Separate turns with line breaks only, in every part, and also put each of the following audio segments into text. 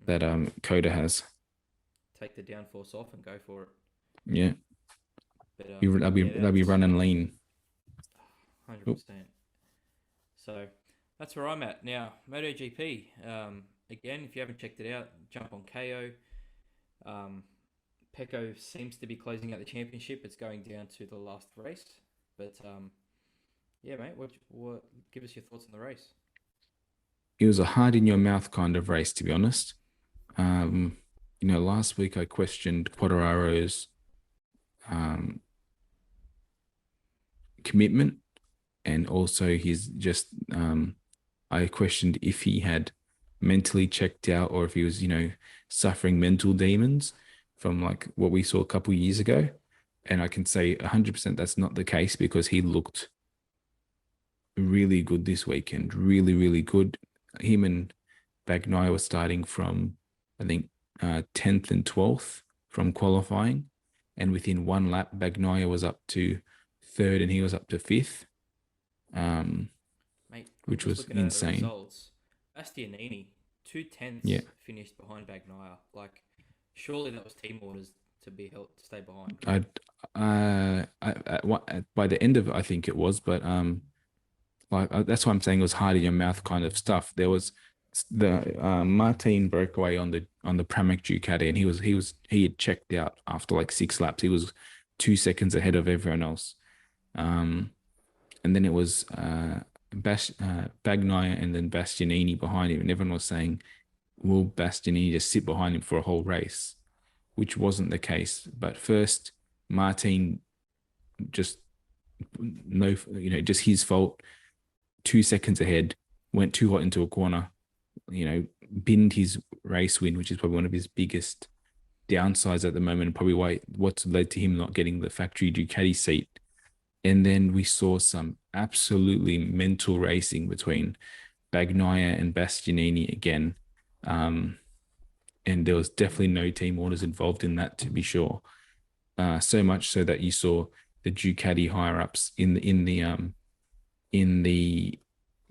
that Coda has.
Take the downforce off and go for it.
Yeah,
But yeah,
they'll be
that's
running lean.
100%. So that's where I'm at now. MotoGP. Again, if you haven't checked it out, jump on KO. Um, Pecco seems to be closing out the championship. It's going down to the last race. But yeah, mate, what give us your thoughts on the race?
It was a hard in your mouth kind of race, to be honest. Um, last week I questioned Quadraro's um, commitment, and also his just I questioned if he had mentally checked out or if he was, suffering mental demons from like what we saw a couple of years ago. And I can say 100% that's not the case because he looked really good this weekend. Really, really good. Him and Bagnaia were starting from, I think, 10th and 12th from qualifying. And within one lap, Bagnaia was up to third and he was up to fifth,
Mate, I'm
which
just
was
looking at the
insane.
results. Bastianini, two
Yeah.
tenths finished behind Bagnaia. Like, surely that was team orders to be held to stay behind.
By the end of it, I think it was, but that's why I'm saying it was hard in your mouth kind of stuff. There was the Martin broke away on the Pramac Ducati, and he had checked out after like 6 laps. He was 2 seconds ahead of everyone else. And then it was Bagnaia and then Bastianini behind him, and everyone was saying, "Will Bastianini just sit behind him for a whole race?" Which wasn't the case. But first, Martin just no, just his fault. 2 seconds ahead, went too hot into a corner, binned his race win, which is probably one of his biggest downsides at the moment, and probably what's led to him not getting the factory Ducati seat. And then we saw some absolutely mental racing between Bagnaia and Bastianini again. And there was definitely no team orders involved in that, to be sure. So much so that you saw the Ducati higher ups in the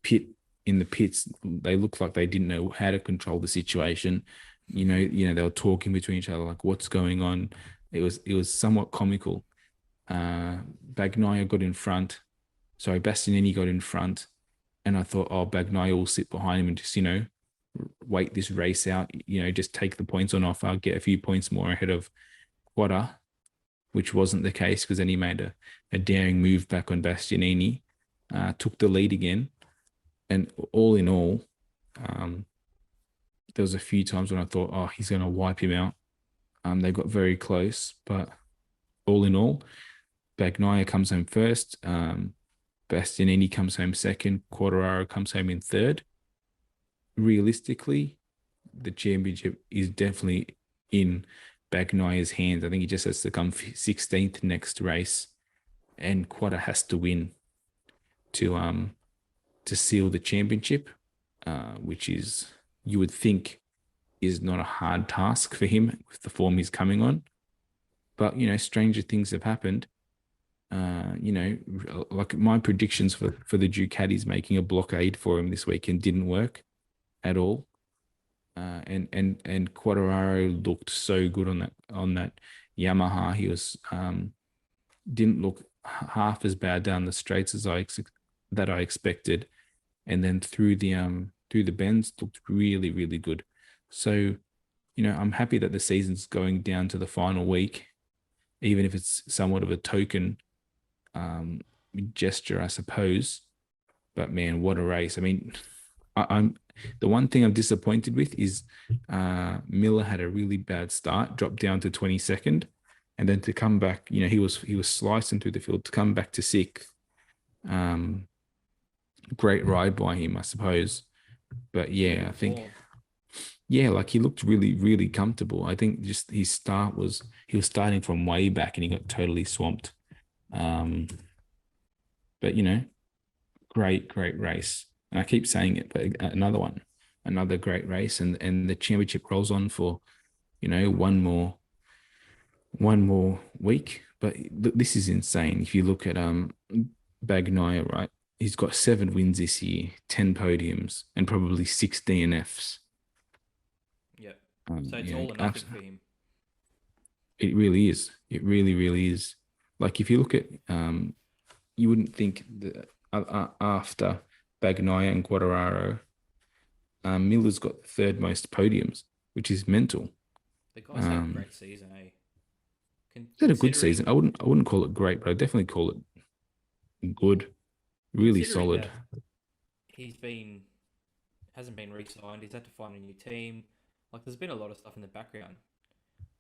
pit in the pits. They looked like they didn't know how to control the situation. They were talking between each other like, "What's going on?" It was somewhat comical. Bagnaia got in front. Sorry, Bastianini got in front, and I thought, oh, Bagnaia will sit behind him and just wait this race out. Just take the points on offer, get a few points more ahead of Quadra, which wasn't the case because then he made a daring move back on Bastianini, took the lead again, and all in all, there was a few times when I thought, oh, he's going to wipe him out. They got very close, but all in all, Bagnaia comes home first. Bastianini comes home second. Quartararo comes home in third. Realistically, the championship is definitely in Bagnaia's hands. I think he just has to come 16th next race, and Quadra has to win to seal the championship, which is, you would think, is not a hard task for him with the form he's coming on. But stranger things have happened. Like my predictions for the Ducatis making a blockade for him this weekend didn't work at all. And Quartararo looked so good on that Yamaha. He was didn't look half as bad down the straights as I expected, and then through the bends looked really, really good. So I'm happy that the season's going down to the final week, even if it's somewhat of a token gesture, I suppose. But man, what a race! I mean, I'm the one thing I'm disappointed with is Miller had a really bad start, dropped down to 22nd, and then to come back, he was slicing through the field to come back to sixth. Great ride by him, I suppose. But yeah, I think like he looked really, really comfortable. I think just his start he was starting from way back and he got totally swamped. But great race. And I keep saying it, but another great race, and the championship rolls on for one more week. But this is insane. If you look at Bagnaia, right, he's got 7 wins this year, 10 podiums, and probably 6 DNFs.
Yep. So it's
You know,
all or nothing for him.
it really is. It really, really is. Like if you look at, you wouldn't think that after Bagnaia and Guadararo, Miller's got the third most podiums, which is mental.
The guy's had a
Um,
great season, eh?
he had a good season.
Considering
I wouldn't call it great, but I definitely call it good. Really
considering
solid.
that he's been hasn't been re-signed, he's had to find a new team. Like there's been a lot of stuff in the background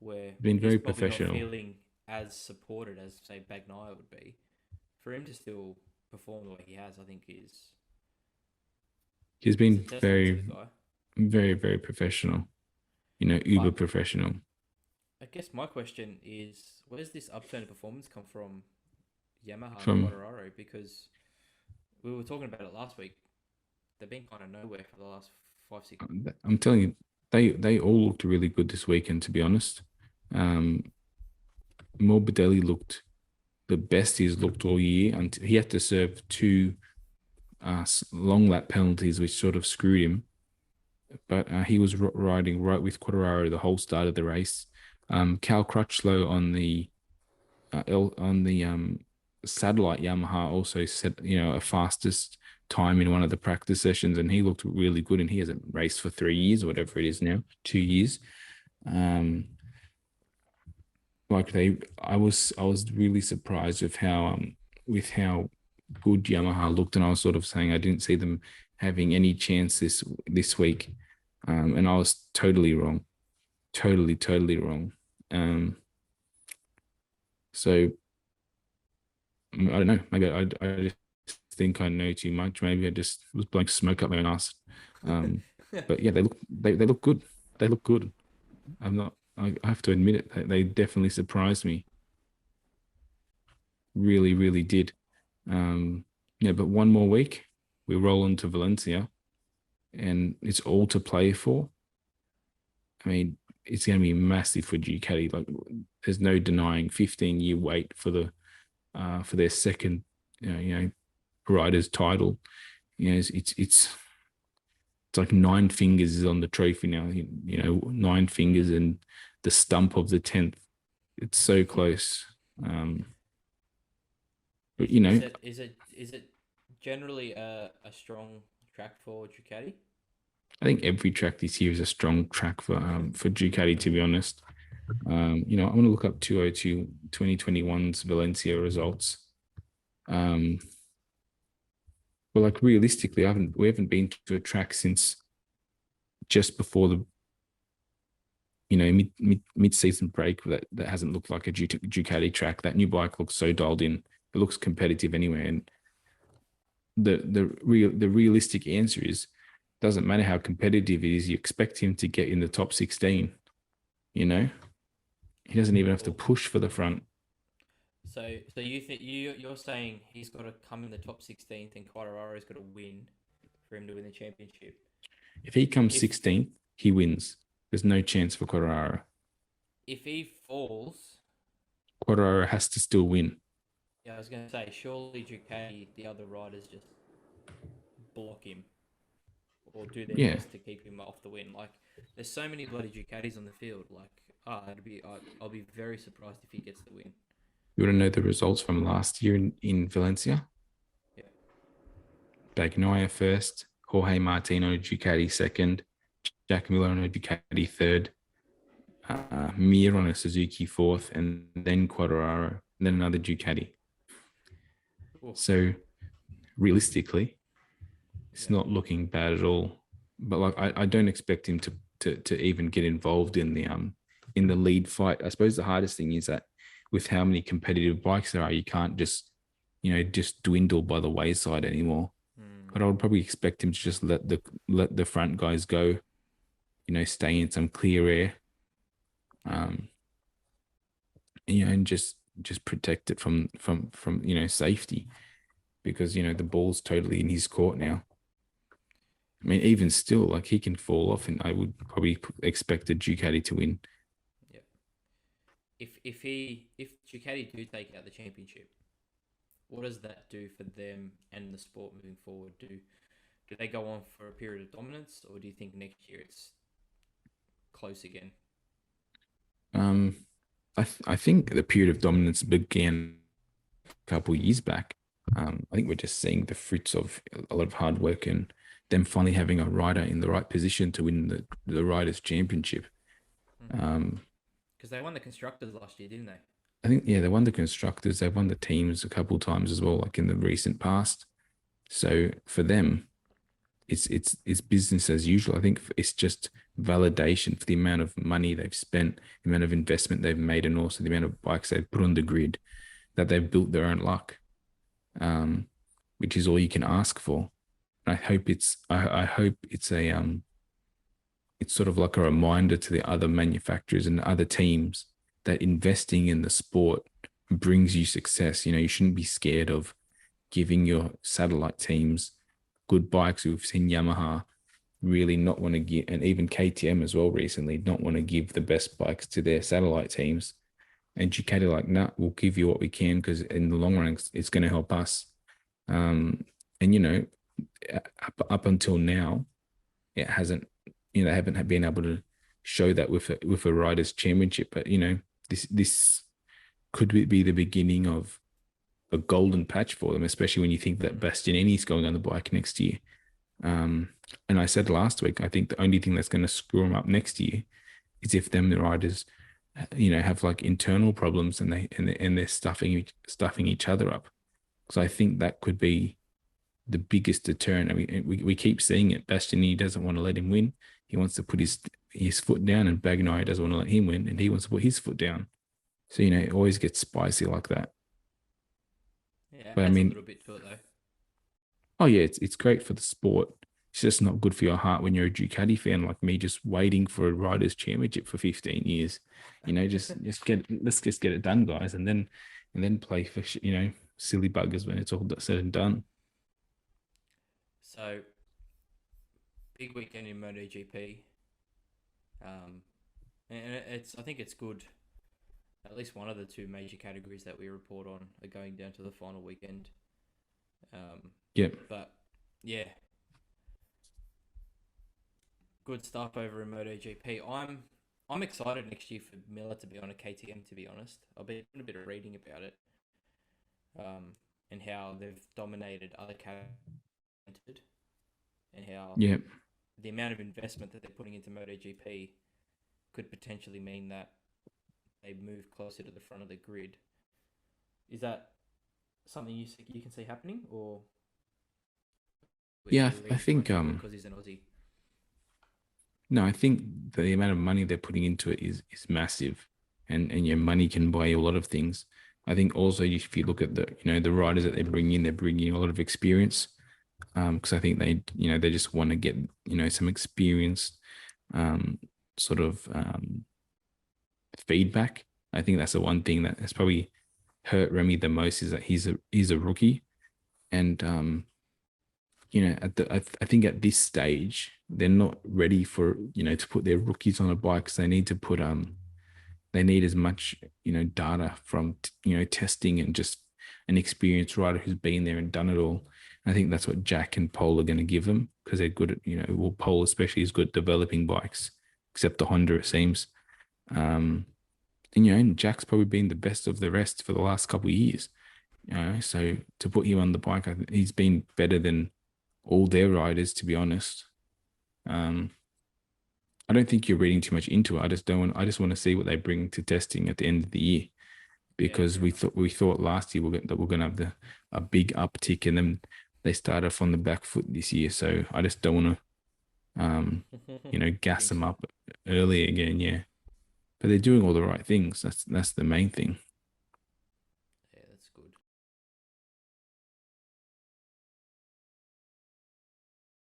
where
Been
he's
very
probably not
professional.
feeling as supported as say Bagnaia would be. For him to still perform the way he has, I think
He's
is a
been
testament to the
very,
guy.
very, very professional. You know, uber
But
professional.
I guess my question is, where's this upturn in performance come from Yamaha and
From
Quartararo? Because we were talking about it last week. They've been kind of nowhere for the last 5, 6.
I'm telling you, they all looked really good this weekend. To be honest, um, Morbidelli looked the best he's looked all year, and he had to serve two long lap penalties, which sort of screwed him. But he was riding right with Quartararo the whole start of the race. Cal Crutchlow on the satellite Yamaha also set a fastest time in one of the practice sessions, and he looked really good. And he hasn't raced for 3 years or whatever it is now, 2 years. Um, like I was really surprised with how good Yamaha looked, and I was sort of saying I didn't see them having any chance this week, and I was totally wrong, totally wrong. Um, so I don't know. Maybe I just think I know too much. Maybe I just was blowing smoke up my own ass. But yeah, they look good. They look good. I'm not. I have to admit it. They definitely surprised me. Really, really did. Yeah, but one more week, we roll into Valencia, and it's all to play for. I mean, it's going to be massive for Ducati. Like, there's no denying 15-year wait for their second, riders title. It's like nine fingers is on the trophy now. Nine fingers and the stump of the 10th. It's so close. But
Is it generally a strong track for Ducati?
I think every track this year is a strong track for Ducati, to be honest. I'm going to look up 202 2021's Valencia results. But like realistically, we haven't been to a track since just before the mid season break that hasn't looked like a Ducati track. That new bike looks so dialed in. It looks competitive anyway. And the realistic answer is doesn't matter how competitive it is. You expect him to get in the top 16. You know, he doesn't even have to
Well,
push for the front.
so you think you're saying he's got to come in the top 16th and Quartararo's got to win for him to win the championship?
If he comes
If
16th, he wins. There's no chance for Quartararo.
if he falls,
Quartararo has to still win.
yeah, I was going to say surely Ducati, the other riders just block him or do their
Yeah,
best to keep him off the win. Like there's so many bloody Ducatis on the field. Like I'll be very surprised if he gets the win.
you want to know the results from last year in Valencia?
Yeah.
Bagnaia first, Jorge Martino Ducati second, Jack Miller on a Ducati third, Mir on a Suzuki fourth, and then Quartararo, and then another Ducati.
Oof.
So realistically, it's
Yeah.
not looking bad at all. But like I don't expect him to even get involved in the lead fight. I suppose the hardest thing is that with how many competitive bikes there are, you can't just dwindle by the wayside anymore.
Hmm.
But I would probably expect him to just let the front guys go, stay in some clear air, um, and just protect it from safety, because the ball's totally in his court now. I mean, even still, like he can fall off, and I would probably expect a Ducati to win.
Yeah. If Ducati do take out the championship, what does that do for them and the sport moving forward? Do they go on for a period of dominance, or do you think next year it's close again?
Um, I think the period of dominance began a couple of years back. I think we're just seeing the fruits of a lot of hard work and them finally having a rider in the right position to win the riders' championship. Um,
Because they won the constructors last year, didn't they?
I think yeah, they won the constructors, they've won the teams a couple of times as well, like in the recent past. So for them, it's business as usual. I think it's just validation for the amount of money they've spent, the amount of investment they've made, and also the amount of bikes they've put on the grid that they've built their own luck, um, which is all you can ask for. And I hope it's a it's sort of like a reminder to the other manufacturers and other teams that investing in the sport brings you success. You know, you shouldn't be scared of giving your satellite teams good bikes. We've seen Yamaha really not want to give, and even KTM as well recently, not want to give the best bikes to their satellite teams. And Ducati like, nah, we'll give you what we can because in the long run, it's going to help us. And you know, up until now, it hasn't, you know, they haven't been able to show that with a riders championship. But you know, this could be the beginning of a golden patch for them, especially when you think that Bastianini's going on the bike next year. And I said last week, I think the only thing that's going to screw them up next year is if them the riders, you know, have like internal problems and they're stuffing each other up. So I think that could be the biggest deterrent. I mean, we keep seeing it. Bastianini doesn't want to let him win. He wants to put his foot down, and Bagnaia doesn't want to let him win, and he wants to put his foot down. So you know, it always gets spicy like that.
Yeah, it
But I
adds a
mean,
little bit to it though.
oh yeah, it's great for the sport. It's just not good for your heart when you're a Ducati fan like me, just waiting for a riders' championship for 15 years. You know, let's just get it done, guys, and then play for you know silly buggers when it's all said and done.
So big weekend in MotoGP. Um, and it's I think it's good. At least one of the two major categories that we report on are going down to the final weekend. Um,
Yep.
but yeah, good stuff over in MotoGP. I'm excited next year for Miller to be on a KTM. To be honest, I've been doing a bit of reading about it, and how they've dominated other categories, and how
Yep.
the amount of investment that they're putting into MotoGP could potentially mean that they move closer to the front of the grid. Is that something you can see happening, or
Yeah,
you're
I
reading too
think
much into it because he's an Aussie?
no, I think the amount of money they're putting into it is massive, and your money can buy you a lot of things. I think also if you look at the you know the riders that they're bringing in a lot of experience. Because I think they just want to get some experience, um, sort of feedback. I think that's the one thing that has probably hurt Remy the most is that he's a rookie, and I think at this stage they're not ready for to put their rookies on a bike. So they need to put they need as much data from testing and just an experienced rider who's been there and done it all. I think that's what Jack and Pole are going to give them because they're good at well, Pole especially is good at developing bikes, except the Honda it seems. Um, and Jack's probably been the best of the rest for the last couple of years. So to put him on the bike, I think he's been better than all their riders, to be honest. Um, I don't think you're reading too much into it. I just don't want. I just want to see what they bring to testing at the end of the year,
Yeah,
because
fair enough.
we thought last year that we're going to have a big uptick, and then they start off on the back foot this year. So I just don't want to, gas
Jinx
them
it.
up early again. Yeah, but they're doing all the right things. That's the main thing.